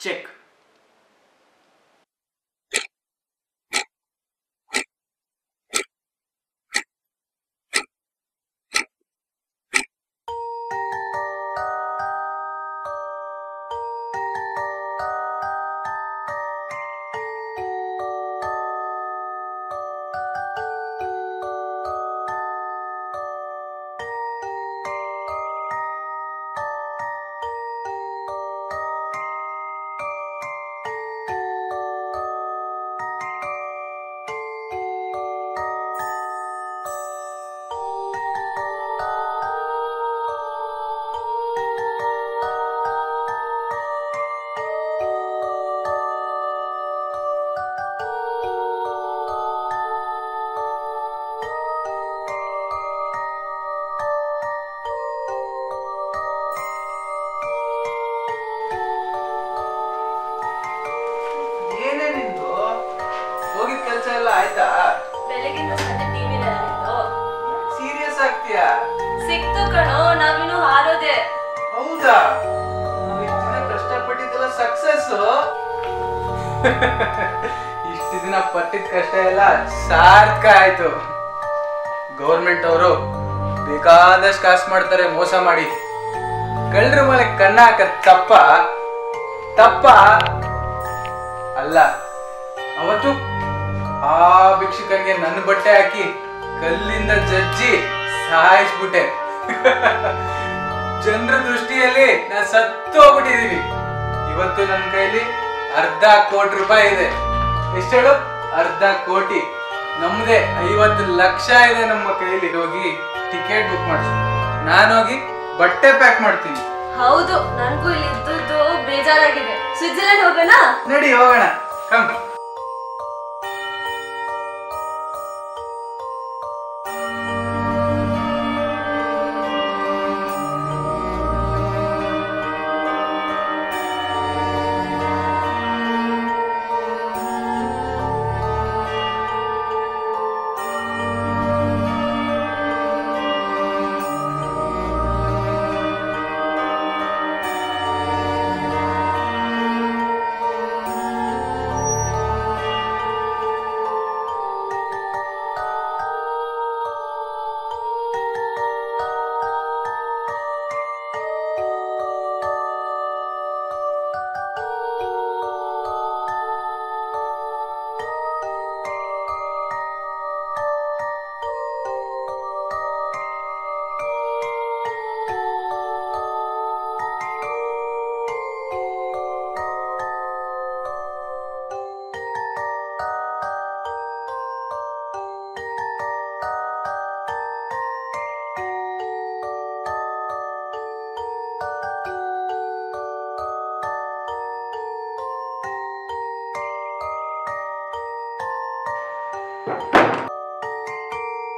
Check. ಆಯ್ತಾ? ಬೆಳಗಿಂದ ಸಂಜೆ ಟಿವಿ ಇತ್ತು. ಸೀರಿಯಸ್ ಆಗ್ತೀಯಾ? ಸಿಕ್ತು ಕಣೋ, ನಾವಿನ್ನು ಹಾರೋದೆ. ಹೌದಾ? ನಾವು ಇಷ್ಟು ದಿನ ಕಷ್ಟಪಟ್ಟಿದ್ದೆಲ್ಲ ಸಕ್ಸಸ್. ಇಷ್ಟು ದಿನ ಪಟ್ಟಿದ ಕಷ್ಟ ಎಲ್ಲ ಸಾರ್ಥಕ ಆಯ್ತು. ಗೌರ್ಮೆಂಟ್ ಅವರು ಬೇಕಾದಷ್ಟು ಕಾಸು ಮಾಡ್ತಾರೆ ಮೋಸ ಮಾಡಿ. ಕಳ್ಳರ ಮೇಲೆ ಕಣ್ಣ ಹಾಕ ತಪ್ಪ ಅಲ್ಲ. ಅವತ್ತು ಆ ಭಿಕ್ಷುಕನಿಗೆ ನನ್ನ ಬಟ್ಟೆ ಹಾಕಿ ಕಲ್ಲಿಂದ ಜಜ್ಜಿ ಸಾಯಿಸ್ಬಿಟ್ಟೆ. ಜನರ ದೃಷ್ಟಿಯಲ್ಲಿ ನಾನು ಸತ್ತು ಹೋಗ್ಬಿಟ್ಟಿದೀನಿ. ಇವತ್ತು ನನ್ನ ಕೈಲಿ ₹1,00,00,000 ಇದೆ. ಎಷ್ಟು ಹೇಳು? 1,00,00,000. ನಮ್ದೇ 50 ಲಕ್ಷ ಇದೆ ನಮ್ಮ ಕೈಲಿ. ಹೋಗಿ ಟಿಕೆಟ್ ಬುಕ್ ಮಾಡಿಸು, ನಾನೋಗಿ ಬಟ್ಟೆ ಪ್ಯಾಕ್ ಮಾಡ್ತೀನಿ. ಹೌದು, ನನಗೂ ಇಲ್ಲಿ ಇದ್ದದ್ದು ಬೇಜಾರಾಗಿದೆ. ಸ್ವಿಟ್ಜರ್ಲೆಂಡ್ ಹೋಗೋಣ? ನಡಿ ಹೋಗೋಣ. ಕಮ್.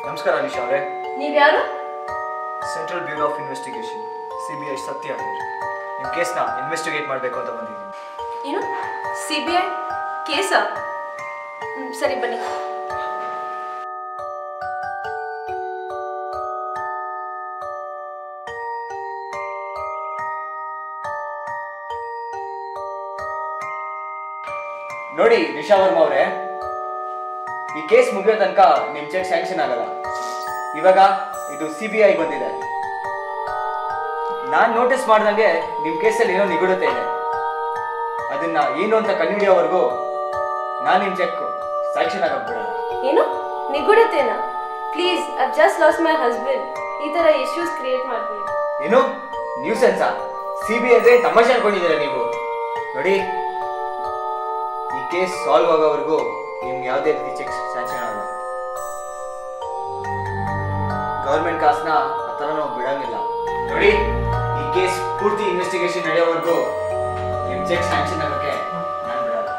ನಮಸ್ಕಾರ ಅನಿಶಾ ಅವರೇ. ನೀವ್ಯಾರು? Central bureau of investigation, CBI ಸತ್ಯ ಅವರು. ನಿಮ್ಮ ಕೇಸ್ನ ಇನ್ವೆಸ್ಟಿಗೇಟ್ ಮಾಡಬೇಕು ಅಂತ ಬಂದಿದ್ದೀನಿ. ಏನು CBI ಕೇಸ? ಸರಿ ಬನ್ನಿ. ನೋಡಿ ನಿಶಾ ವರ್ಮಾ ಅವರೇ, ಈ ಕೇಸ್ ಮುಗಿಯೋ ತನಕ ನಿಮ್ಮ ಚೆಕ್ ಸ್ಯಾಂಕ್ಷನ್ ಆಗಲ್ಲ. ಇವಾಗ ಇದು CBI ಬಂದಿದೆ. ನಾನು ನೋಟಿಸ್ ಮಾಡ್ದಂಗೆ ನಿಮ್ಮ ಕೇಸಲ್ಲಿ ಏನೋ ನಿಗೂಢತೆ ಇದೆ. ಅದನ್ನ ಏನು ಅಂತ ಕಂಡುಹಿಡಿಯೋವರೆಗೂ ನಾನು ನಿಮ್ಮ ಚೆಕ್ ಸ್ಯಾಂಕ್ಷನ್ ಆಗಬಿಡಲ್ಲ. ಏನು ನಿಗೂಢತೆನ? Please, I just lost my husband. ಈ ತರ ಇಶ್ಯೂಸ್ ಕ್ರಿಯೇಟ್ ಮಾಡ್ಬೇಡಿ. ಏನು ನ್ಯೂಸೆನ್ಸಾ? CBI ಅಂದ್ರೆ ತಮಾಷೆ ಅನ್ಕೊಂಡಿದ್ದೀರಾ ನೀವು? ನೋಡಿ, ಈ ಕೇಸ್ ಸಾಲ್ವ್ ಆಗೋವರೆಗೂ ನಿಮ್ಗೆ ಯಾವುದೇ ರೀತಿ ಚೆಕ್ ಸ್ಯಾಂಕ್ಷನ್ ಆಗಲ್ಲ. ಗೌರ್ಮೆಂಟ್ ಕಾಸ್ನ ಆ ಥರ ನಾವು ಬಿಡಂಗಿಲ್ಲ. ನೋಡಿ, ಈ ಕೇಸ್ ಪೂರ್ತಿ ಇನ್ವೆಸ್ಟಿಗೇಷನ್ ನಡೆಯೋವರೆಗೂ ನಿಮ್ಮ ಚೆಕ್ ಸ್ಯಾಂಕ್ಷನ್ ಆಗೋಕ್ಕೆ ನಾನು ಬಿಡಲ್ಲ.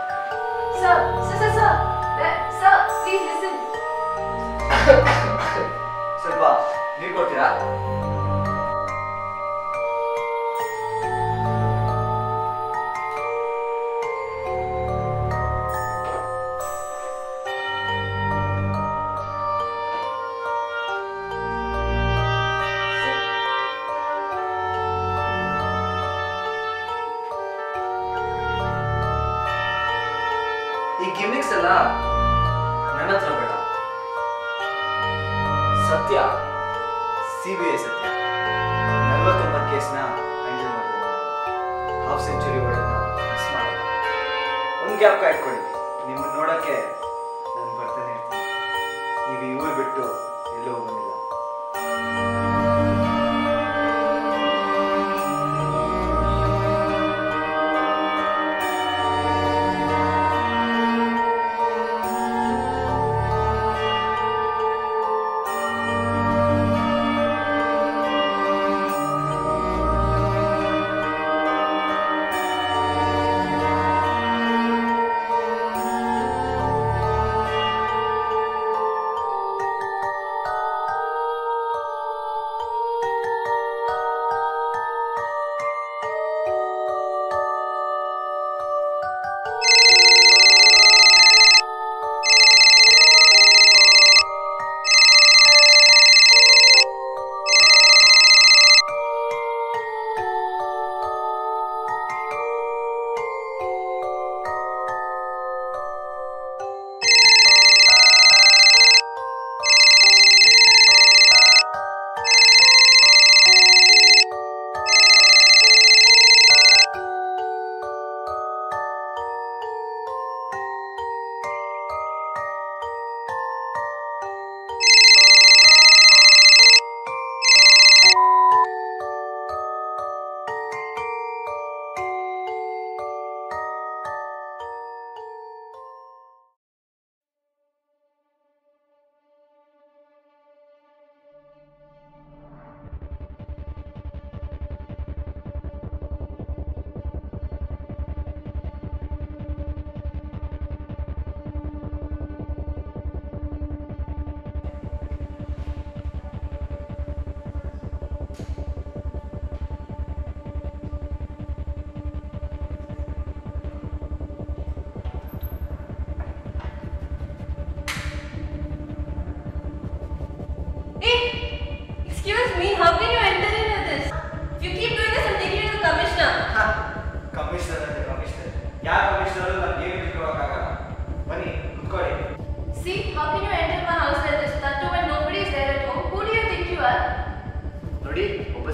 Sir sir sir sir please listen. ಸ್ವಲ್ಪ ನೀರು ಕೊಡ್ತೀರಾ? ಗಿಮಿಕ್ಸ್ ಎಲ್ಲ ನನ್ನ ಹತ್ರ ಬೇಡ. ಸತ್ಯ, CBI ಸತ್ಯ 49 ಕೇಸ್ನ ಹ್ಯಾಂಡಲ್ ಮಾಡಿದೆ. ಹಾಫ್ ಸೆಂಚುರಿ ಹೊಡೆದನ್ನ ಮಿಸ್ ಮಾಡಲ್ಲ. ಒಂದು ಗ್ಯಾಪ್ ಕಾಯ್ಕೊಳ್ಳಿ, ನಿಮ್ಮನ್ನು ನೋಡೋಕ್ಕೆ ನಾನು ಬರ್ತಾನೆ ಇರ್ತೀನಿ. ನೀವು ಈ ಊರು ಬಿಟ್ಟು ಎಲ್ಲೂ ಹೋಗೋದಿಲ್ಲ.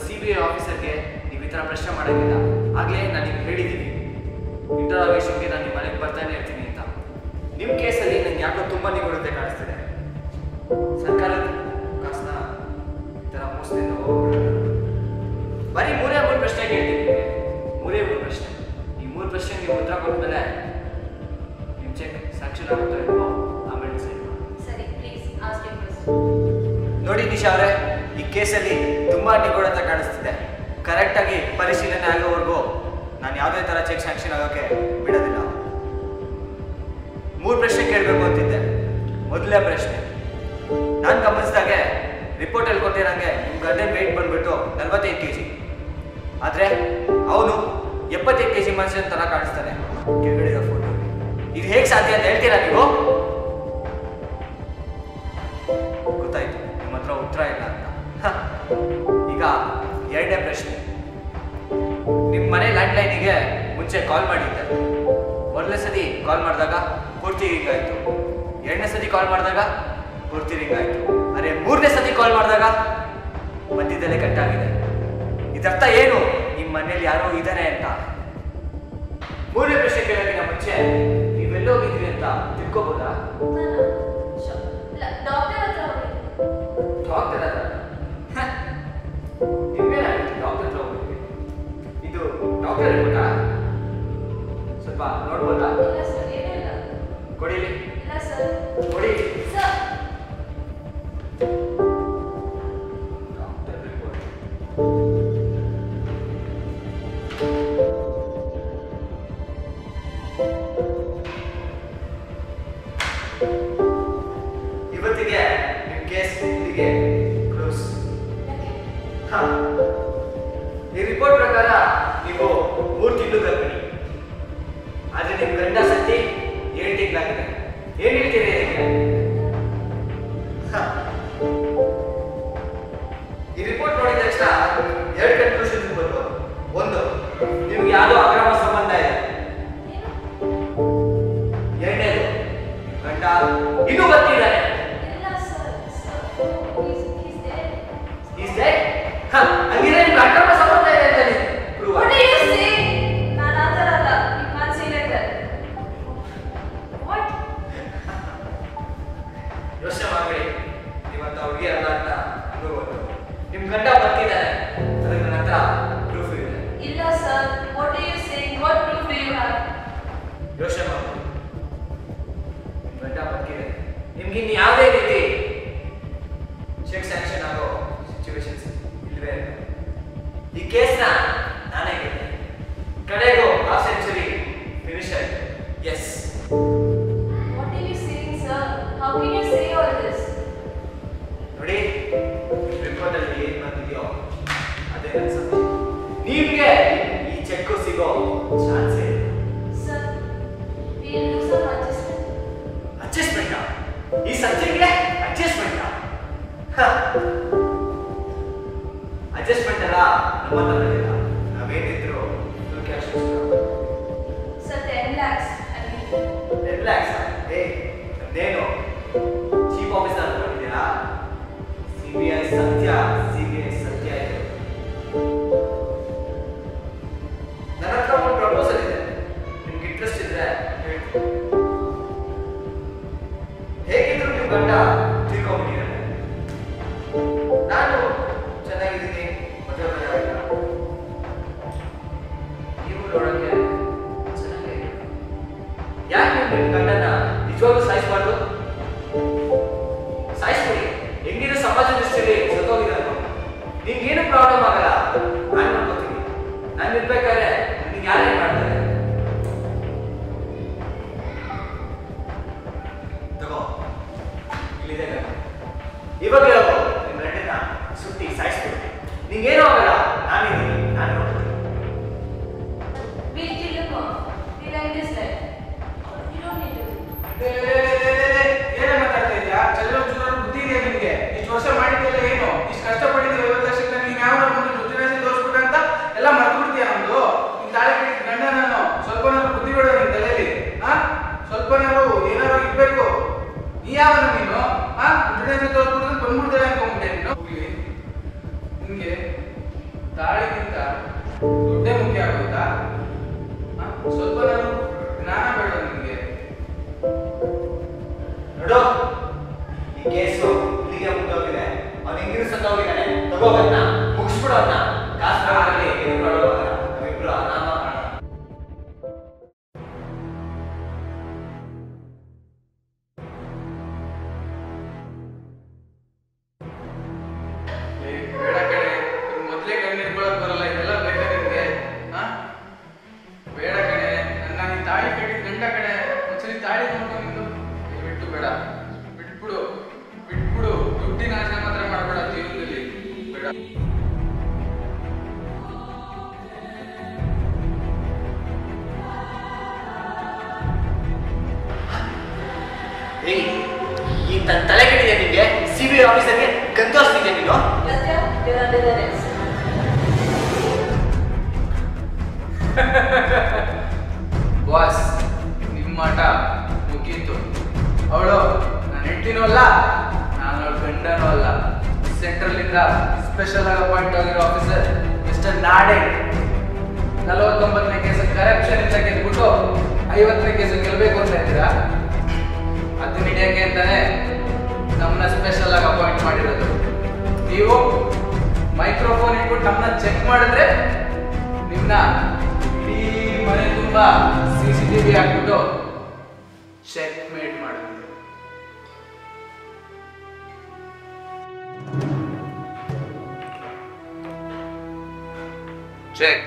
CBI ಆಫೀಸರ್ಗೆ ನೀವು ಈ ಥರ ಪ್ರಶ್ನೆ ಮಾಡೋಂಗಿಲ್ಲ. ಆಗಲೇ ನಾನು ನಿಮ್ಗೆ ಹೇಳಿದ್ದೀನಿ, ಇಂಟರಾಗೇಷನ್ಗೆ ನಾನು ನಿಮ್ಮ ಮನೆಗೆ ಬರ್ತಾನೆ ಇರ್ತೀನಿ ಅಂತ. ನಿಮ್ಮ ಕೇಸಲ್ಲಿ ನನಗೆ ಯಾಕೋ ತುಂಬ ನಿಗೂಢತೆ ಕಾಣಿಸ್ತಿದೆ. ಸರ್ಕಾರದ ಕಾಸನ್ನ ಈ ಥರ ಮೋಸದಿಂದ ಹೋಗ್ಬಿಡೋದು. ಬರೀ ಮೂರೇ ಪ್ರಶ್ನೆ ಕೇಳ್ತೀನಿ ನಿಮಗೆ, ಮೂರೇ ಪ್ರಶ್ನೆ. ಈ 3 ಪ್ರಶ್ನೆಗೆ ನೀವು ಉತ್ತರ ಕೊಟ್ಮೇಲೆ ನಿಮ್ಮ ಚೆಕ್ ಸ್ಯಾಂಕ್ಷನ್ ಆಗುತ್ತೋ ಇಲ್ವೋ ಆಮೇಲೆ ಡಿಸೈಡ್ ಮಾಡಿ. ಸರಿ, ಪ್ಲೀಸ್ ಆಸ್ಕ್ ಯು ಕ್ವೆಶ್ಚನ್. ನೋಡಿ ನಿಶಾ ಅವರೇ, ಈ ಕೇಸಲ್ಲಿ ತುಂಬಾ ನಿಗೂಢತೆ ಕಾಣಿಸ್ತಿದೆ. ಕರೆಕ್ಟಾಗಿ ಪರಿಶೀಲನೆ ಆಗೋವರೆಗೂ ನಾನು ಯಾವುದೇ ಥರ ಚೆಕ್ ಸ್ಯಾಂಕ್ಷನ್ ಆಗೋಕ್ಕೆ ಬಿಡೋದಿಲ್ಲ. 3 ಪ್ರಶ್ನೆ ಕೇಳಬೇಕು ಅಂತಿದ್ದೆ. ಮೊದಲನೇ ಪ್ರಶ್ನೆ, ನಾನು ಗಮನಿಸಿದಾಗೆ ರಿಪೋರ್ಟಲ್ಲಿ ಕೊಟ್ಟಿರೋಂಗೆ ನಿಮ್ಮ ಗಂಡನ ವೆಯ್ಟ್ ಬಂದ್ಬಿಟ್ಟು 45 kg, ಆದರೆ ಅವನು 75 kg ಮನುಷ್ಯನ ಥರ ಕಾಣಿಸ್ತಾನೆ ಕೆಳಗಡೆ ಇರೋ ಫೋಟೋ. ಇದು ಹೇಗೆ ಸಾಧ್ಯ ಅಂತ ಹೇಳ್ತೀರಾ ನೀವು? ಗೊತ್ತಾಯ್ತು, ನಿಮ್ಮ ಹತ್ರ ಉತ್ತರ ಇಲ್ಲ ಅಂತ. ಈಗ ಎರಡನೇ ಪ್ರಶ್ನೆ, ನಿಮ್ಮ ಮನೆ ಲ್ಯಾಂಡ್ಲೈನಿಗೆ ಮುಂಚೆ ಕಾಲ್ ಮಾಡಿದ್ದೆ. ಮೊದಲನೇ ಸತಿ ಕಾಲ್ ಮಾಡಿದಾಗ ಪೂರ್ತಿ ರಿಂಗ್ ಆಯಿತು, ಎರಡನೇ ಸತಿ ಕಾಲ್ ಮಾಡಿದಾಗ ಪೂರ್ತಿ ರಿಂಗ್ ಆಯಿತು, ಅರೆ ಮೂರನೇ ಸತಿ ಕಾಲ್ ಮಾಡಿದಾಗ ಮಧ್ಯದಲ್ಲೇ ಕಟ್ಟಾಗಿದೆ. ಇದರ್ಥ ಏನು? ನಿಮ್ಮ ಮನೇಲಿ ಯಾರೋ ಇದ್ದಾನೆ ಅಂತ. ಮೂರನೇ ಪ್ರಶ್ನೆ ಕೇಳೋಕ್ಕಿಂತ ಮುಂಚೆ ನೀವೆಲ್ಲೋಗಿದ್ರಿ ಅಂತ ತಿಳ್ಕೊಬೋದಾ? ಡಾಕ್ಟರ್ ಹತ್ರ ಹೋಗಿದ್ದೆ. ಡಾಕ್ಟರ್ ಹತ್ರ? ನಿಮ್ಗೇನಾಗಿತ್ತು ಡಾಕ್ಟರ್ ಹತ್ರ ಹೋಗಿದ್ವಿ? ಇದು ಡಾಕ್ಟರ್ ರಿಪೋರ್ಟಾ? ಸ್ವಲ್ಪ ನೋಡ್ಬೋದಾ? ಇಲ್ಲ ಸರ್, ಏನೂ ಇಲ್ಲ. ಕೊಡಿಲಿ. ಇಲ್ಲ ಸರ್. ಕೊಡಿ. Sir, doctor report. ಇವತ್ತಿಗೆ ನಿಮ್ಮ ಕೇಸ್ ಇಲ್ಲಿಗೆ ಕ್ಲೋಸ್. ಈ ರಿಪೋರ್ಟ್ ಪ್ರಕಾರ ನೀವು 3 ತಿಂಗಳು ಗರ್ಭಿಣಿ, ಆದ್ರೆ ನಿಮ್ಮ ಗಂಡ ಸತ್ತಿ 7 ತಿಂಗಳಾಗಿದೆ. ಏನ್ ಹೇಳ್ತೀರಿ ಇದಕ್ಕೆ? ಈ ರಿಪೋರ್ಟ್ ನೋಡಿದ ತಕ್ಷಣ 2 ಕನ್ಕ್ಲೂಷನ್ ಬರ್ಬೋದು. ಒಂದು, ನಿಮ್ಗೆ ಯಾವುದೋ ಅಕ್ರಮ ಸಂಬಂಧ ಇದೆ. ಎರಡನೇದು, ದುಡ್ಡೇ ಮುಖ್ಯ ಆಗೋಯ್ತಾ? ಸ್ವಲ್ಪ ಜ್ಞಾನ ಬೇಡ ನಿಮಗೆ? ನೋಡು, ಈ ಕೇಸು ಇಲ್ಲಿಗೆ ಮುಗ್ದೋಗಿದೆ. ಅವ್ನು ಹಿಂಗಿರು ಸತ್ತೋಗಿದ್ದಾನೆ. ತಗೋಬನ್ನ ಮುಗಿಸ್ಬಿಡೋಣ. ಕಾಸು ಆಗಲಿ ನಾವಿಬ್ರು ಆರಾಮ ಮಾಡೋಣ. ಬೇಡ ಕಡೆ, ಮೊದಲೇ ಕಣ್ಣು ಇಟ್ಕೊಳಕ್ ಬರಲ್ಲ. ಇದೆಲ್ಲ ಬೇಕಾ ನಿಮ್ಗೆ? ಬೇಡ ಕಡೆ, ನನ್ನ ಈ ತಾಳಿ ಕಟ್ಟಿದ ಗಂಡ ಕಡೆ ಒಂದ್ಸರಿ ತಾಳಿ ನೋಡ್ಕೊಂಡು ಬಿಟ್ಟು ಬೇಡ. ಬಿಟ್ಬಿಡು ಬಿಟ್ಬಿಡು. ದುಡ್ಡಿನ ಆಸೆ ಮಾತ್ರ ಮಾಡಬೇಡ ಜೀವನದಲ್ಲಿ. ಬೇಡ. ಈ ತಲೆ ಕೆಡಿದೆ ನಿಮಗೆ. CBI ಆಫೀಸರ್ಗೆ ಗಂತೋಸ್ತಿದ್ದೆ ನೀನು. ಬಾಸ್, ನಿಮ್ಮ ಆಟ ಮುಗೀತು. ಅವಳು ನನ್ನ ಹೆಂಡತಿನೂ ಅಲ್ಲ, ನಾನು ಅವಳ ಗಂಡನೂ ಅಲ್ಲ. ಸೆಂಟ್ರಲಿಂದ ಸ್ಪೆಷಲ್ ಆಗಿ ಅಪಾಯಿಂಟ್ ಆಗಿರೋ ಆಫೀಸರ್ ಮಿಸ್ಟರ್ ನಾಡೆ 49ನೇ ಕೇಸ್ ಕರಪ್ಷನ್ ಇಂದ ಗೆದ್ಬಿಟ್ಟು 50ನೇ ಕೇಸ್ ಗೆಲ್ಲಬೇಕು ಅಂತ ಇದ್ದೀರಾ? ಅದನ್ನ ಹಿಡಿಯಕ್ಕೆ ಅಂತಾನೆ ನಮ್ಮನ್ನ ಸ್ಪೆಷಲ್ ಆಗಿ ಅಪಾಯಿಂಟ್ ಮಾಡಿರೋದು. ನೀವು ಮೈಕ್ರೋಫೋನ್ ಇಟ್ಬಿಟ್ಟು ನಮ್ಮನ್ನ ಚೆಕ್ ಮಾಡಿದ್ರೆ ನಿಮ್ಮನ್ನ ಇಡೀ ಮನೆ ತುಂಬಾ CCTV ಹಾಕ್ಬಿಟ್ಟು ಚೆಕ್ ಮೇಟ್ ಮಾಡಿದ್ರು. ಚೆಕ್